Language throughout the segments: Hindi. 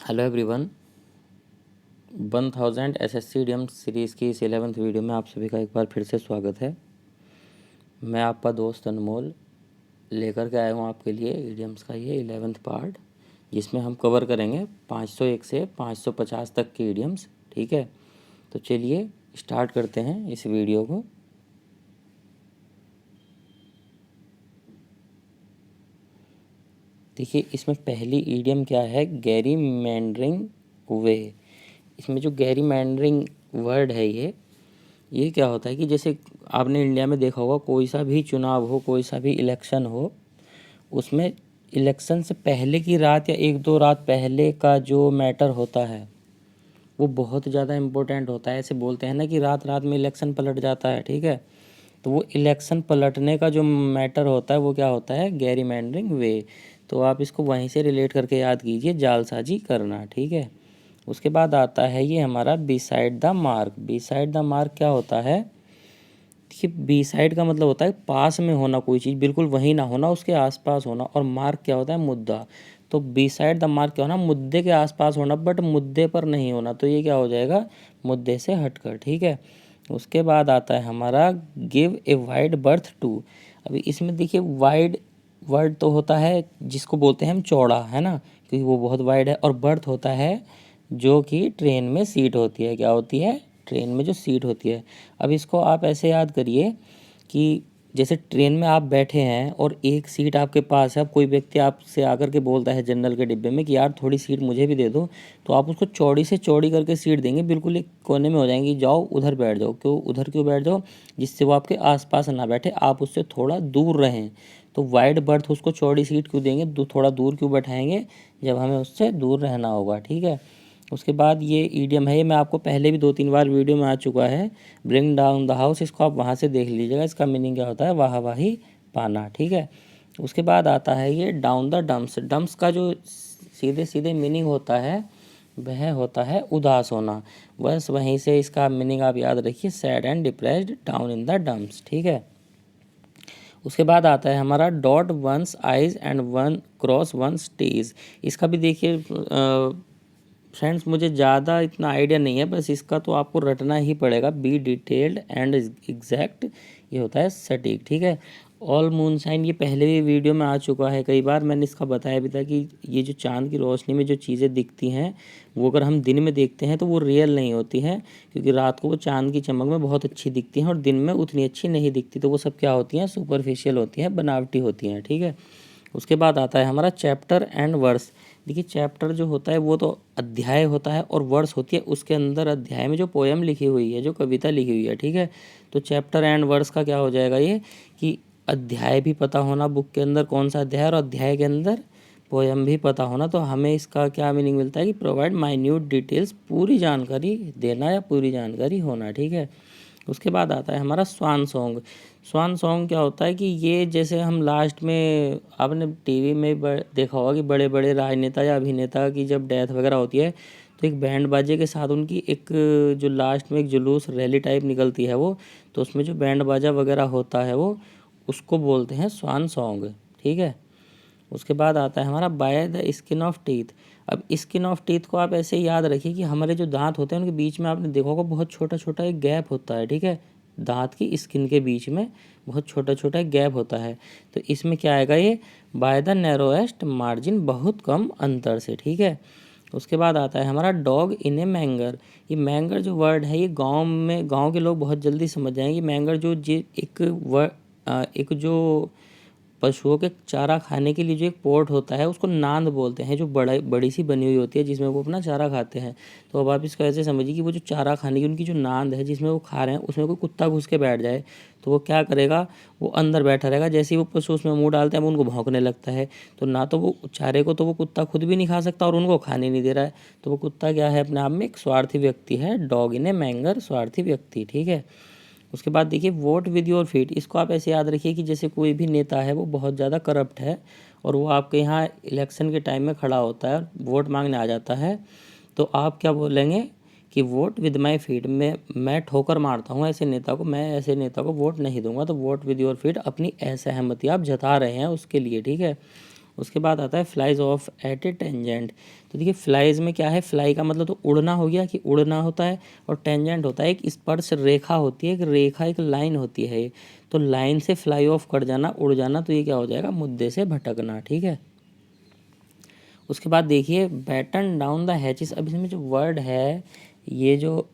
Hello everyone. 1000 SSC idiom series की इस 11th वीडियो में आप सभी का एक बार फिर से स्वागत है। मैं आपका दोस्त अनमोल लेकर के आया हूँ आपके लिए इडियम्स का ये 11th पार्ट, जिसमें हम कवर करेंगे 501 से 550 तक की इडियम्स। ठीक है, तो चलिए स्टार्ट करते हैं इस वीडियो को। देखिए, इसमें पहली इडियम क्या है, गैरीमैंडरिंग वे। इसमें जो गैरीमैंडरिंग वर्ड है ये क्या होता है कि जैसे आपने इंडिया में देखा होगा, कोई सा भी चुनाव हो, कोई सा भी इलेक्शन हो, उसमें इलेक्शन से पहले की रात या एक दो रात पहले का जो मैटर होता है वो बहुत ज़्यादा इम्पोर्टेंट होता है। ऐसे बोलते हैं ना कि रात रात में इलेक्शन पलट जाता है। ठीक है, तो वो इलेक्शन पलटने का जो मैटर होता है वो क्या होता है, गैरीमैंडरिंग वे। तो आप इसको वहीं से रिलेट करके याद कीजिए, जालसाजी करना। ठीक है, उसके बाद आता है ये हमारा beside the mark. Beside the mark क्या होता है, देखिए बी साइड का मतलब होता है पास में होना, कोई चीज़ बिल्कुल वहीं ना होना, उसके आसपास होना। और मार्क क्या होता है, मुद्दा। तो बी साइड द मार्क क्या होना, मुद्दे के आसपास होना बट मुद्दे पर नहीं होना। तो ये क्या हो जाएगा, मुद्दे से हटकर। ठीक है, उसके बाद आता है हमारा give a wide berth to. अभी इसमें देखिए वाइड वर्ड तो होता है जिसको बोलते हैं हम चौड़ा, है ना, क्योंकि वो बहुत वाइड है। और बर्थ होता है जो कि ट्रेन में सीट होती है। क्या होती है, ट्रेन में जो सीट होती है। अब इसको आप ऐसे याद करिए कि जैसे ट्रेन में आप बैठे हैं और एक सीट आपके पास है। अब कोई व्यक्ति आपसे आकर के बोलता है जनरल के डिब्बे में कि यार थोड़ी सीट मुझे भी दे दो, तो आप उसको चौड़ी से चौड़ी करके सीट देंगे, बिल्कुल एक कोने में हो जाएंगी, जाओ उधर बैठ जाओ। क्यों उधर क्यों बैठ जाओ, जिससे वो आपके आसपास ना बैठे, आप उससे थोड़ा दूर रहें। तो वाइड बर्थ उसको चौड़ी सीट क्यों देंगे, थोड़ा दूर क्यों बैठाएंगे, जब हमें उससे दूर रहना होगा। ठीक है, उसके बाद ये ईडियम है, ये मैं आपको पहले भी 2-3 बार वीडियो में आ चुका है, ब्रिंग डाउन द हाउस। इसको आप वहाँ से देख लीजिएगा, इसका मीनिंग क्या होता है, वाहवाही पाना। ठीक है, उसके बाद आता है ये डाउन द डम्प्स। डम्प्स का जो सीधे सीधे मीनिंग होता है वह होता है उदास होना। बस वहीं से इसका मीनिंग आप याद रखिए, sad and depressed down in the dumps. ठीक है, उसके बाद आता है हमारा dot one's i's and one cross one's t's. इसका भी देखिए फ्रेंड्स, मुझे ज़्यादा इतना आइडिया नहीं है, बस इसका तो आपको रटना ही पड़ेगा। बी डिटेल्ड एंड एग्जैक्ट, ये होता है सटीक। ठीक है, ऑल मून साइन ये पहले भी वीडियो में आ चुका है, कई बार मैंने इसका बताया भी था कि ये जो चांद की रोशनी में जो चीज़ें दिखती हैं वो अगर हम दिन में देखते हैं तो वो रियल नहीं होती हैं, क्योंकि रात को वो चांद की चमक में बहुत अच्छी दिखती हैं और दिन में उतनी अच्छी नहीं दिखती। तो वो सब क्या होती हैं, सुपरफिशियल होती हैं, बनावटी होती हैं। ठीक है, उसके बाद आता है हमारा चैप्टर एंड वर्स। देखिए चैप्टर जो होता है वो तो अध्याय होता है, और वर्स होती है उसके अंदर अध्याय में जो पोयम लिखी हुई है, जो कविता लिखी हुई है। ठीक है, तो चैप्टर एंड वर्स का क्या हो जाएगा ये, कि अध्याय भी पता होना बुक के अंदर कौन सा अध्याय, और अध्याय के अंदर पोयम भी पता होना। तो हमें इसका क्या मीनिंग मिलता है कि प्रोवाइड माइन्यूट डिटेल्स, पूरी जानकारी देना या पूरी जानकारी होना। ठीक है, उसके बाद आता है हमारा स्वान सॉन्ग। स्वान सॉन्ग क्या होता है कि ये जैसे हम लास्ट में आपने टीवी में देखा होगा कि बड़े बड़े राजनेता या अभिनेता की जब डेथ वगैरह होती है तो एक बैंड बाजे के साथ उनकी एक जो लास्ट में एक जुलूस रैली टाइप निकलती है वो, तो उसमें जो बैंड बाजा वगैरह होता है वो, उसको बोलते हैं स्वान सॉन्ग। ठीक है, उसके बाद आता है हमारा by the skin of teeth. अब स्किन ऑफ टीथ को आप ऐसे ही याद रखिए कि हमारे जो दांत होते हैं उनके बीच में आपने देखा होगा बहुत छोटा छोटा एक गैप होता है। ठीक है, दांत की स्किन के बीच में बहुत छोटा छोटा एक गैप होता है। तो इसमें क्या आएगा, ये बाय द नैरोएस्ट मार्जिन, बहुत कम अंतर से। ठीक है, उसके बाद आता है हमारा डॉग इन ए मैंगर। ये मैंगर जो वर्ड है ये गांव के लोग बहुत जल्दी समझ जाएंगे। मैंगर जो एक जो पशुओं के चारा खाने के लिए जो एक पोर्ट होता है उसको नांद बोलते हैं, जो बड़ी सी बनी हुई होती है जिसमें वो अपना चारा खाते हैं। तो अब आप इसको ऐसे समझिए कि वो जो चारा खाने की उनकी जो नांद है जिसमें वो खा रहे हैं, उसमें कोई कुत्ता घुस के बैठ जाए तो वो क्या करेगा, वो अंदर बैठा रहेगा। जैसे ही वो पशु उसमें मुंह डालते हैं वो उनको भौंकने लगता है। तो ना तो वो चारे को तो वो कुत्ता खुद भी नहीं खा सकता और उनको खाने नहीं दे रहा है। तो वो कुत्ता क्या है, अपने आप में एक स्वार्थी व्यक्ति है। डॉग इन ए मैंगर, स्वार्थी व्यक्ति। ठीक है, उसके बाद देखिए वोट विद योर फीट। इसको आप ऐसे याद रखिए कि जैसे कोई भी नेता है वो बहुत ज़्यादा करप्ट है और वो आपके यहाँ इलेक्शन के टाइम में खड़ा होता है, वोट मांगने आ जाता है, तो आप क्या बोलेंगे कि वोट विद माय फीट, मैं ठोकर मारता हूँ ऐसे नेता को, मैं ऐसे नेता को वोट नहीं दूंगा। तो वोट विद योर फीट, अपनी असहमति आप जता रहे हैं उसके लिए। ठीक है, उसके बाद आता है flies off at a tangent. तो देखिए फ्लाइज में क्या है, फ्लाई का मतलब तो उड़ना हो गया कि उड़ना होता है, और टेंजेंट होता है एक स्पर्श रेखा होती है, एक रेखा एक लाइन होती है। तो लाइन से फ्लाई ऑफ कर जाना, उड़ जाना, तो ये क्या हो जाएगा, मुद्दे से भटकना। ठीक है। उसके बाद देखिए बैटन डाउन द हैचेस। अब इसमें जो वर्ड है, ये जो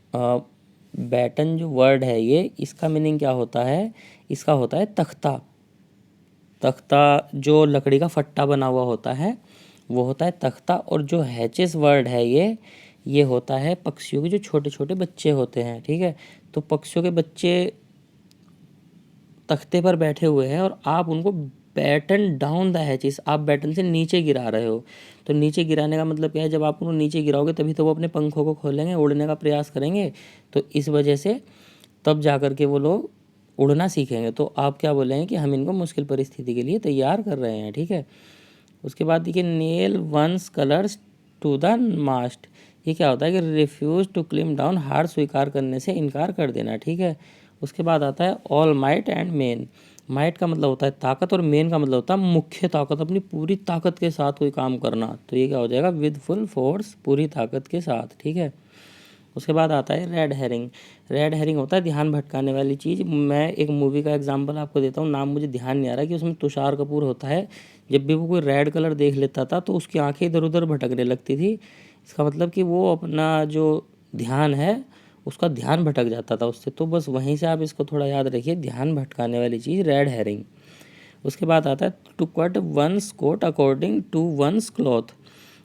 बैटन जो वर्ड है, ये इसका मीनिंग क्या होता है, इसका होता है तख्ता। तख्ता जो लकड़ी का फट्टा बना हुआ होता है वो होता है तख्ता। और जो हैचेस वर्ड है ये होता है पक्षियों के जो छोटे छोटे बच्चे होते हैं। ठीक है। तो पक्षियों के बच्चे तख्ते पर बैठे हुए हैं और आप उनको बैटन डाउन द हैचेस, आप बैटन से नीचे गिरा रहे हो। तो नीचे गिराने का मतलब क्या है, जब आप उनको नीचे गिराओगे तभी तो वो अपने पंखों को खोलेंगे, उड़ने का प्रयास करेंगे। तो इस वजह से तब जा कर के वो लोग उड़ना सीखेंगे। तो आप क्या बोलेंगे कि हम इनको मुश्किल परिस्थिति के लिए तैयार कर रहे हैं। ठीक है। उसके बाद देखिए nail one's colours to the mast. ये क्या होता है कि रिफ्यूज टू क्लिम डाउन, हार स्वीकार करने से इनकार कर देना। ठीक है। उसके बाद आता है all might and main. Might का मतलब होता है ताकत और मेन का मतलब होता है मुख्य ताकत, अपनी पूरी ताकत के साथ कोई काम करना। तो ये क्या हो जाएगा, विद फुल फोर्स, पूरी ताकत के साथ। ठीक है। उसके बाद आता है रेड हेरिंग। रेड हेरिंग होता है ध्यान भटकाने वाली चीज़। मैं एक मूवी का एग्जांपल आपको देता हूँ, नाम मुझे ध्यान नहीं आ रहा, कि उसमें तुषार कपूर होता है। जब भी वो कोई रेड कलर देख लेता था तो उसकी आंखें इधर उधर भटकने लगती थी। इसका मतलब कि वो अपना जो ध्यान है उसका ध्यान भटक जाता था उससे। तो बस वहीं से आप इसको थोड़ा याद रखिए, ध्यान भटकाने वाली चीज़ रेड हेरिंग। उसके बाद आता है to cut one's coat according to one's cloth.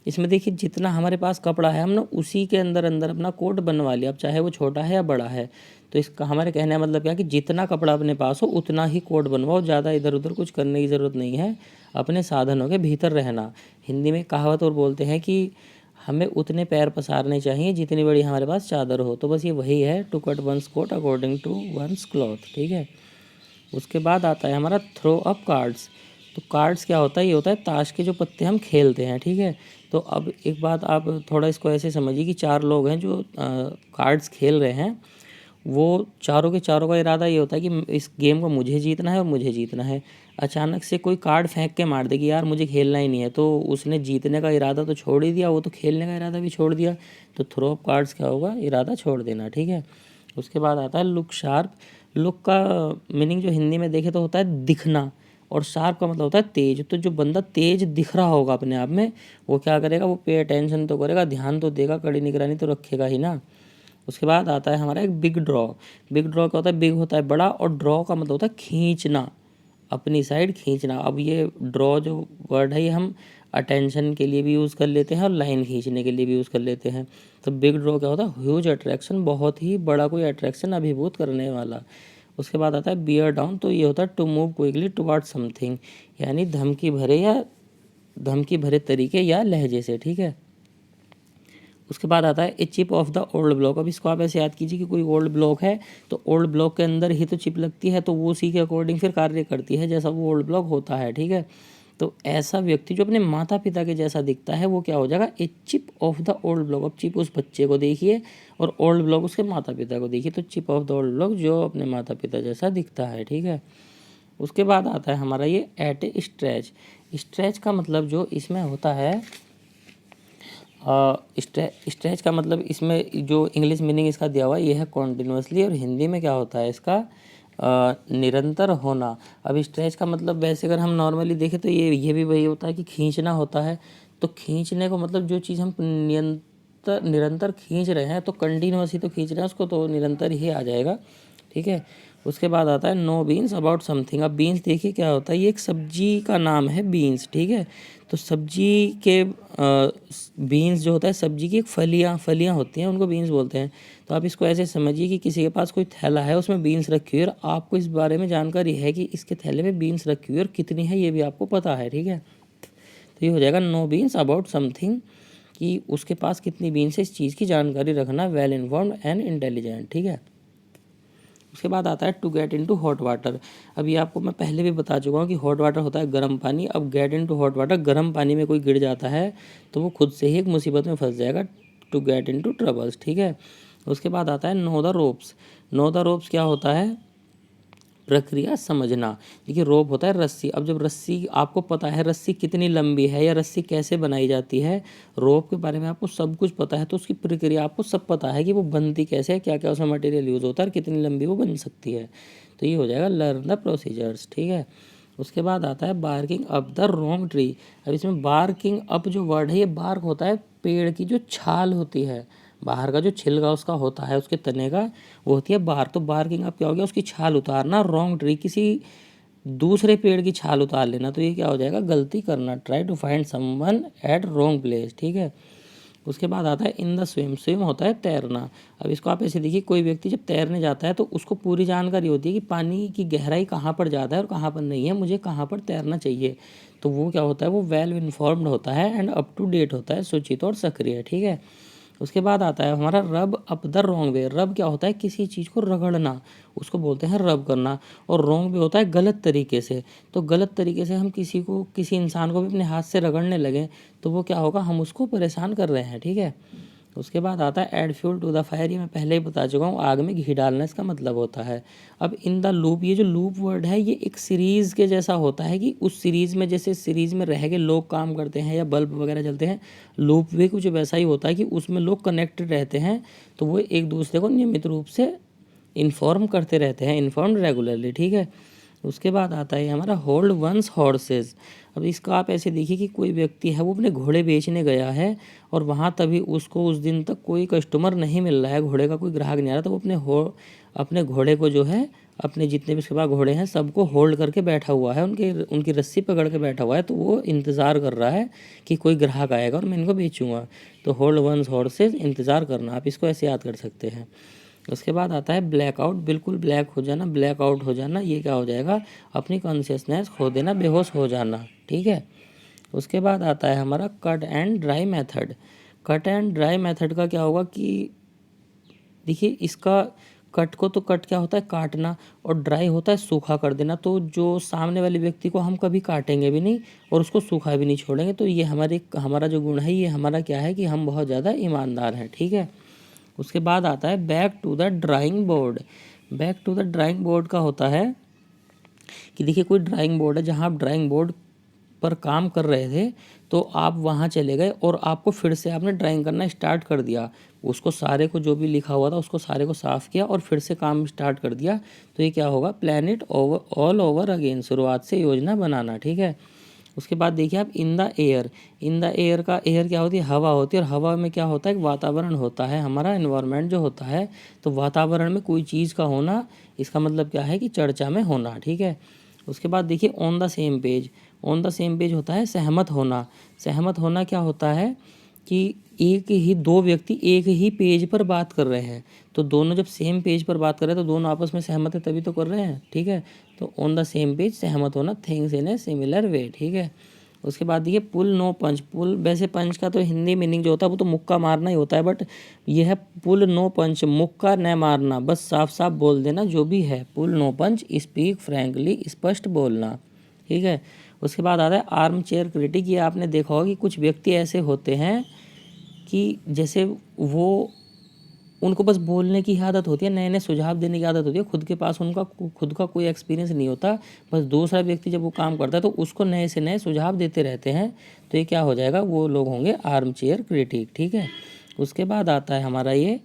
इसमें देखिए जितना हमारे पास कपड़ा है हमने उसी के अंदर अंदर अपना कोट बनवा लिया, अब चाहे वो छोटा है या बड़ा है। तो इसका हमारे कहने का मतलब क्या है कि जितना कपड़ा अपने पास हो उतना ही कोट बनवाओ, ज़्यादा इधर उधर कुछ करने की ज़रूरत नहीं है, अपने साधनों के भीतर रहना। हिंदी में कहावत और बोलते हैं कि हमें उतने पैर पसारने चाहिए जितनी बड़ी हमारे पास चादर हो। तो बस ये वही है, to cut one's coat according to one's cloth. ठीक है। उसके बाद आता है हमारा थ्रो अप कार्ड्स। तो कार्ड्स क्या होता है, ये होता है ताश के जो पत्ते हम खेलते हैं। ठीक है। तो अब एक बात आप थोड़ा इसको ऐसे समझिए कि चार लोग हैं जो कार्ड्स खेल रहे हैं। वो चारों के चारों का इरादा ये होता है कि इस गेम को मुझे जीतना है और मुझे जीतना है। अचानक से कोई कार्ड फेंक के मार दे कि यार मुझे खेलना ही नहीं है, तो उसने जीतने का इरादा तो छोड़ ही दिया, वो तो खेलने का इरादा भी छोड़ दिया। तो थ्रो अप कार्ड्स क्या होगा, इरादा छोड़ देना। ठीक है। उसके बाद आता है लुक शार्प। लुक का मीनिंग जो हिंदी में देखे तो होता है दिखना, और शार्प का मतलब होता है तेज। तो जो बंदा तेज दिख रहा होगा अपने आप में, वो क्या करेगा, वो पे अटेंशन तो करेगा, ध्यान तो देगा, कड़ी निगरानी तो रखेगा ही ना। उसके बाद आता है हमारा एक बिग ड्रॉ। बिग ड्रॉ क्या होता है, बिग होता है बड़ा, और ड्रॉ का मतलब होता है खींचना, अपनी साइड खींचना। अब ये ड्रॉ जो वर्ड है ये हम अटेंशन के लिए भी यूज़ कर लेते हैं और लाइन खींचने के लिए भी यूज़ कर लेते हैं। तो बिग ड्रॉ क्या होता है, ह्यूज अट्रैक्शन, बहुत ही बड़ा कोई अट्रैक्शन अभिभूत करने वाला। उसके बाद आता है बियर डाउन। तो ये होता है to move quickly toward something, यानी धमकी भरे तरीके या लहजे से। ठीक है। उसके बाद आता है a chip off the old block. अब इसको आप ऐसे याद कीजिए कि कोई ओल्ड ब्लॉक है तो ओल्ड ब्लॉक के अंदर ही तो चिप लगती है, तो वो उसी के अकॉर्डिंग फिर कार्य करती है जैसा वो ओल्ड ब्लॉक होता है। ठीक है। तो ऐसा व्यक्ति जो अपने माता पिता के जैसा दिखता है वो क्या हो जाएगा, a chip off the old block. अब चिप उस बच्चे को देखिए और ओल्ड ब्लॉक उसके माता पिता को देखिए, तो chip off the old block जो अपने माता पिता जैसा दिखता है। ठीक है। उसके बाद आता है हमारा ये एट ए स्ट्रेच। स्ट्रेच का मतलब जो इसमें होता है, स्ट्रेच का मतलब इसमें जो इंग्लिश मीनिंग इसका दिया हुआ है ये है कॉन्टिन्यूसली, और हिंदी में क्या होता है इसका, निरंतर होना। अब स्ट्रेच का मतलब वैसे अगर हम नॉर्मली देखें तो ये भी वही होता है कि खींचना होता है। तो खींचने को मतलब जो चीज़ हम निरंतर खींच रहे हैं, तो कंटिन्यूसली तो खींच रहे हैं उसको, तो निरंतर ही आ जाएगा। ठीक है। उसके बाद आता है नो बीन्स अबाउट समथिंग। अब बीन्स देखिए क्या होता है, ये एक सब्जी का नाम है बीन्स। ठीक है। तो सब्जी के बीन्स जो होता है, सब्जी की एक फलियाँ होती हैं, उनको बीन्स बोलते हैं। तो आप इसको ऐसे समझिए कि किसी के पास कोई थैला है उसमें बीन्स रखी हुई है, और आपको इस बारे में जानकारी है कि इसके थैले में बीन्स रखी हुई है और कितनी है ये भी आपको पता है। ठीक है। तो ये हो जाएगा नो बीन्स अबाउट समथिंग, कि उसके पास कितनी बीन्स है इस चीज़ की जानकारी रखना, वेल इन्फॉर्म्ड एंड इंटेलिजेंट। ठीक है। उसके बाद आता है to get into hot water. अब ये आपको मैं पहले भी बता चुका हूँ कि हॉट वाटर होता है गर्म पानी। अब गेट इनटू हॉट वाटर, गर्म पानी में कोई गिर जाता है तो वो खुद से ही एक मुसीबत में फंस जाएगा, टू गेट इनटू ट्रबल्स। ठीक है। उसके बाद आता है know the ropes. Know the ropes क्या होता है, प्रक्रिया समझना। देखिए रोप होता है रस्सी। अब जब रस्सी आपको पता है रस्सी कितनी लंबी है या रस्सी कैसे बनाई जाती है, रोप के बारे में आपको सब कुछ पता है, तो उसकी प्रक्रिया आपको सब पता है कि वो बनती कैसे है, क्या क्या उसमें मटेरियल यूज़ होता है और कितनी लंबी वो बन सकती है। तो ये हो जाएगा लर्न द प्रोसीजर्स। ठीक है, उसके बाद आता है barking up the wrong tree. अब इसमें बार्किंग अप जो वर्ड है, ये बार्क होता है पेड़ की जो छाल होती है, बाहर का जो छिलका उसका होता है उसके तने का, वो होती है बार। तो बार्किंग अप क्या हो गया, उसकी छाल उतारना। रॉन्ग ट्री किसी दूसरे पेड़ की छाल उतार लेना, तो ये क्या हो जाएगा, गलती करना। Try to find someone at wrong place. ठीक है, उसके बाद आता है इन द स्विम। स्विम होता है तैरना। अब इसको आप ऐसे देखिए, कोई व्यक्ति जब तैरने जाता है तो उसको पूरी जानकारी होती है कि पानी की गहराई कहाँ पर ज़्यादा है और कहाँ पर नहीं है, मुझे कहाँ पर तैरना चाहिए। तो वो क्या होता है, वो वेल इन्फॉर्म्ड होता है एंड अप टू डेट होता है, सूचित और सक्रिय। ठीक है, उसके बाद आता है हमारा रब अप द रॉन्ग वे। रब क्या होता है, किसी चीज़ को रगड़ना, उसको बोलते हैं रब करना। और रॉन्ग वे होता है गलत तरीके से। तो गलत तरीके से हम किसी इंसान को भी अपने हाथ से रगड़ने लगें तो वो क्या होगा, हम उसको परेशान कर रहे हैं। ठीक है, उसके बाद आता है add fuel to the fire. ये मैं पहले ही बता चुका हूँ, आग में घी डालना इसका मतलब होता है। अब इन द लूप, ये जो लूप वर्ड है ये एक सीरीज़ के जैसा होता है कि उस सीरीज़ में, जैसे सीरीज़ में रह के लोग काम करते हैं या बल्ब वगैरह जलते हैं, लूप भी कुछ वैसा ही होता है कि उसमें लोग कनेक्टेड रहते हैं, तो वो एक दूसरे को नियमित रूप से इन्फॉर्म करते रहते हैं, इन्फॉर्म रेगुलरली। ठीक है, उसके बाद आता है हमारा होल्ड वंस हॉर्सेस। अब इसका आप ऐसे देखिए कि कोई व्यक्ति है वो अपने घोड़े बेचने गया है और वहाँ तभी उसको उस दिन तक कोई कस्टमर नहीं मिल रहा है, घोड़े का कोई ग्राहक नहीं आ रहा, तो वो अपने घोड़े को जो है, अपने जितने भी उसके पास घोड़े हैं सबको होल्ड करके बैठा हुआ है, उनकी रस्सी पकड़ के बैठा हुआ है। तो वो इंतज़ार कर रहा है कि कोई ग्राहक आएगा और मैं इनको बेचूंगा। तो होल्ड वंस हॉर्सेस, इंतज़ार करना, आप इसको ऐसे याद कर सकते हैं। उसके बाद आता है ब्लैकआउट। बिल्कुल ब्लैक हो जाना, ब्लैकआउट हो जाना, ये क्या हो जाएगा, अपनी कॉन्शियसनेस खो देना, बेहोश हो जाना। ठीक है, उसके बाद आता है हमारा cut and dry method. Cut and dry method का क्या होगा कि देखिए इसका कट को, तो कट क्या होता है, काटना, और ड्राई होता है सूखा कर देना। तो जो सामने वाले व्यक्ति को हम कभी काटेंगे भी नहीं और उसको सूखा भी नहीं छोड़ेंगे। तो ये हमारा जो गुण है, ये हमारा क्या है कि हम बहुत ज़्यादा ईमानदार हैं। ठीक है, उसके बाद आता है back to the drawing board. Back to the drawing board का होता है कि देखिए कोई ड्राइंग बोर्ड है, जहाँ आप ड्राइंग बोर्ड पर काम कर रहे थे, तो आप वहाँ चले गए और आपको फिर से आपने ड्राइंग करना स्टार्ट कर दिया। उसको सारे को, जो भी लिखा हुआ था उसको सारे को साफ़ किया और फिर से काम स्टार्ट कर दिया। तो ये क्या होगा, plan it all over again, शुरुआत से योजना बनाना। ठीक है, उसके बाद देखिए आप in the air. In the air का, एयर क्या होती है, हवा होती है, और हवा में क्या होता है, वातावरण होता है, हमारा एनवायरनमेंट जो होता है। तो वातावरण में कोई चीज़ का होना, इसका मतलब क्या है कि चर्चा में होना। ठीक है, उसके बाद देखिए on the same page. On the same page होता है सहमत होना। सहमत होना क्या होता है कि दो व्यक्ति एक ही पेज पर बात कर रहे हैं, तो दोनों जब सेम पेज पर बात कर रहे हैं तो दोनों आपस में सहमत है तभी तो कर रहे हैं। ठीक है, तो ऑन द सेम पेज, सहमत होना, things in a similar way. ठीक है, उसके बाद देखिए पुल नो पंच। पुल, वैसे पंच का तो हिंदी मीनिंग जो होता है वो तो मुक्का मारना ही होता है, बट ये है पुल नो पंच, मुक्का न मारना, बस साफ साफ बोल देना जो भी है। पुल नो पंच, स्पीक फ्रैंकली, स्पष्ट बोलना। ठीक है, उसके बाद आता है आर्म चेयर क्रिटिक। ये आपने देखा होगा कि कुछ व्यक्ति ऐसे होते हैं कि जैसे वो, उनको बस बोलने की आदत होती है, नए नए सुझाव देने की आदत होती है, खुद के पास उनका खुद का कोई एक्सपीरियंस नहीं होता, बस दूसरा व्यक्ति जब वो काम करता है तो उसको नए से नए सुझाव देते रहते हैं। तो ये क्या हो जाएगा, वो लोग होंगे आर्म चेयर क्रिटिक। ठीक है, उसके बाद आता है हमारा ये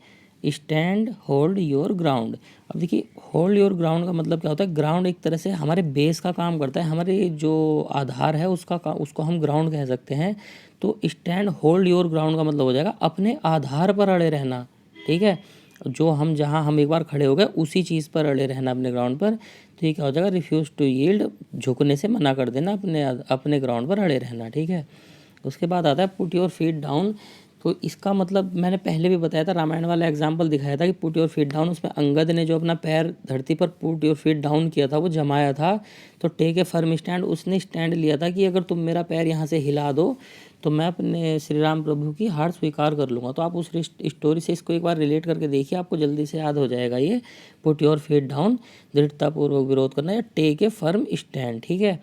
स्टैंड होल्ड योर ग्राउंड। अब देखिए होल्ड योर ग्राउंड का मतलब क्या होता है, ग्राउंड एक तरह से हमारे बेस का काम करता है, हमारे जो आधार है उसको हम ग्राउंड कह सकते हैं। तो स्टैंड होल्ड योर ग्राउंड का मतलब हो जाएगा अपने आधार पर अड़े रहना। ठीक है, जो हम जहाँ हम एक बार खड़े हो गए उसी चीज़ पर अड़े रहना अपने ग्राउंड पर। तो ये क्या हो जाएगा, रिफ्यूज़ टू यील्ड, झुकने से मना कर देना, अपने ग्राउंड पर अड़े रहना। ठीक है, उसके बाद आता है पुट योर फीट डाउन। तो इसका मतलब मैंने पहले भी बताया था, रामायण वाला एग्जाम्पल दिखाया था कि पुट योर फीट डाउन, उसमें अंगद ने जो अपना पैर धरती पर पुट योर फीट डाउन किया था, वो जमाया था। तो टेक ए फर्म स्टैंड, उसने स्टैंड लिया था कि अगर तुम मेरा पैर यहाँ से हिला दो तो मैं अपने श्री राम प्रभु की हार स्वीकार कर लूँगा। तो आप उस स्टोरी से इसको एक बार रिलेट करके देखिए, आपको जल्दी से याद हो जाएगा ये। पुट योर फीट डाउन, दृढ़तापूर्वक विरोध करना, या टेक ए फर्म स्टैंड। ठीक है,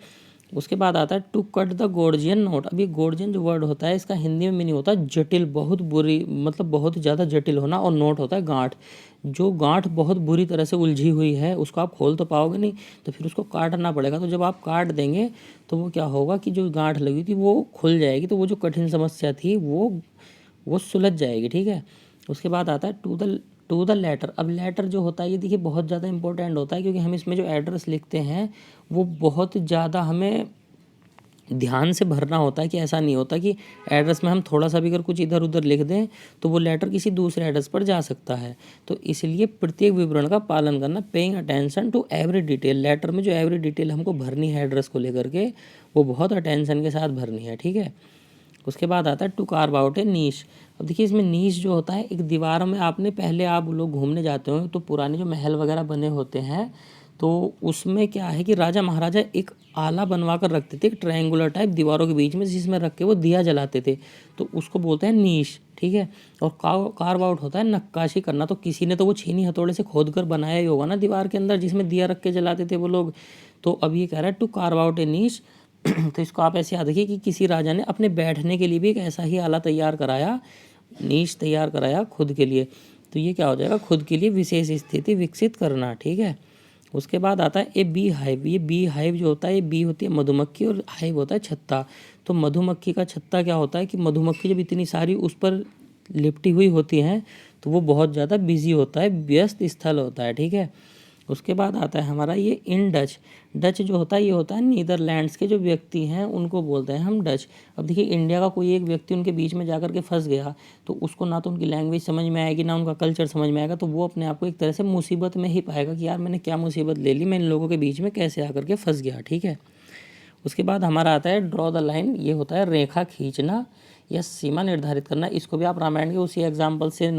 उसके बाद आता है टू कट द गोर्जियन नोट। अब ये गोर्जियन जो वर्ड होता है इसका हिंदी में मीनिंग होता है जटिल, बहुत बुरी, मतलब बहुत ज़्यादा जटिल होना, और नोट होता है गांठ। जो गांठ बहुत बुरी तरह से उलझी हुई है उसको आप खोल तो पाओगे नहीं, तो फिर उसको काटना पड़ेगा। तो जब आप काट देंगे तो वो क्या होगा कि जो गांठ लगी थी वो खुल जाएगी, तो वो जो कठिन समस्या थी वो सुलझ जाएगी, ठीक है। उसके बाद आता है टू द लेटर। अब लेटर जो होता है ये देखिए बहुत ज़्यादा इंपॉर्टेंट होता है, क्योंकि हम इसमें जो एड्रेस लिखते हैं वो बहुत ज़्यादा हमें ध्यान से भरना होता है, कि ऐसा नहीं होता कि एड्रेस में हम थोड़ा सा भी अगर कुछ इधर उधर लिख दें तो वो लेटर किसी दूसरे एड्रेस पर जा सकता है। तो इसलिए प्रत्येक विवरण का पालन करना, paying attention to every detail. Letter में जो एवरी डिटेल हमको भरनी है एड्रेस को लेकर के, वो बहुत अटेंशन के साथ भरनी है, ठीक है। उसके बाद आता है टू कार्व आउट ए नीश। अब देखिए इसमें नीश जो होता है, एक दीवार में आपने, पहले आप लोग घूमने जाते हो तो पुराने जो महल वगैरह बने होते हैं तो उसमें क्या है कि राजा महाराजा एक आला बनवा कर रखते थे, एक ट्रायंगुलर टाइप दीवारों के बीच में, जिसमें रख के वो दिया जलाते थे, तो उसको बोलते हैं नीश, ठीक है। और कार्व आउट होता है नक्काशी करना। तो किसी ने तो वो छीनी हथौड़े से खोद कर बनाया ही होगा ना दीवार के अंदर, जिसमें दिया रख के जलाते थे वो लोग। तो अब ये कह रहा है टू कार्व आउट ए नीश। तो इसको आप ऐसे याद रखिए कि किसी राजा ने अपने बैठने के लिए भी एक ऐसा ही आला तैयार कराया, नीश तैयार कराया खुद के लिए। तो ये क्या हो जाएगा, खुद के लिए विशेष स्थिति विकसित करना, ठीक है। उसके बाद आता है ए बी हाइव। ये बी हाइव जो होता है, ये बी होती है मधुमक्खी और हाइव होता है छत्ता। तो मधुमक्खी का छत्ता क्या होता है कि मधुमक्खी जब इतनी सारी उस पर लिपटी हुई होती हैं तो वो बहुत ज़्यादा बिजी होता है, व्यस्त स्थल होता है, ठीक है। उसके बाद आता है हमारा ये इन डच। डच जो होता है ये होता है नीदरलैंड्स के जो व्यक्ति हैं उनको बोलते हैं हम डच। अब देखिए इंडिया का कोई एक व्यक्ति उनके बीच में जाकर के फंस गया तो उसको ना तो उनकी लैंग्वेज समझ में आएगी ना उनका कल्चर समझ में आएगा, तो वो अपने आप को एक तरह से मुसीबत में ही पाएगा कि यार मैंने क्या मुसीबत ले ली, मैं इन लोगों के बीच में कैसे आकर के फंस गया, ठीक है। उसके बाद हमारा आता है ड्रॉ द लाइन। ये होता है रेखा खींचना या सीमा निर्धारित करना। इसको भी आप रामायण के उसी एग्जाम्पल से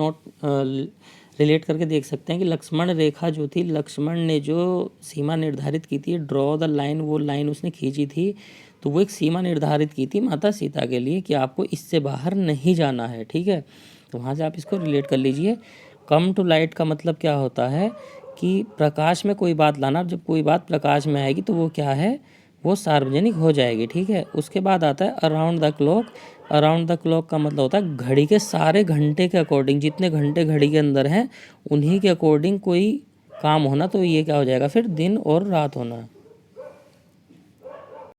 रिलेट करके देख सकते हैं कि लक्ष्मण रेखा जो थी, लक्ष्मण ने जो सीमा निर्धारित की थी, ड्रॉ द लाइन, वो लाइन उसने खींची थी, तो वो एक सीमा निर्धारित की थी माता सीता के लिए कि आपको इससे बाहर नहीं जाना है, ठीक है। तो वहाँ से आप इसको रिलेट कर लीजिए। कम टू लाइट का मतलब क्या होता है कि प्रकाश में कोई बात लाना। जब कोई बात प्रकाश में आएगी तो वो क्या है, वो सार्वजनिक हो जाएगी, ठीक है। उसके बाद आता है around the clock. Around the clock का मतलब होता है घड़ी के सारे घंटे के अकॉर्डिंग, जितने घंटे घड़ी के अंदर हैं उन्हीं के अकॉर्डिंग कोई काम होना, तो ये क्या हो जाएगा फिर दिन और रात होना।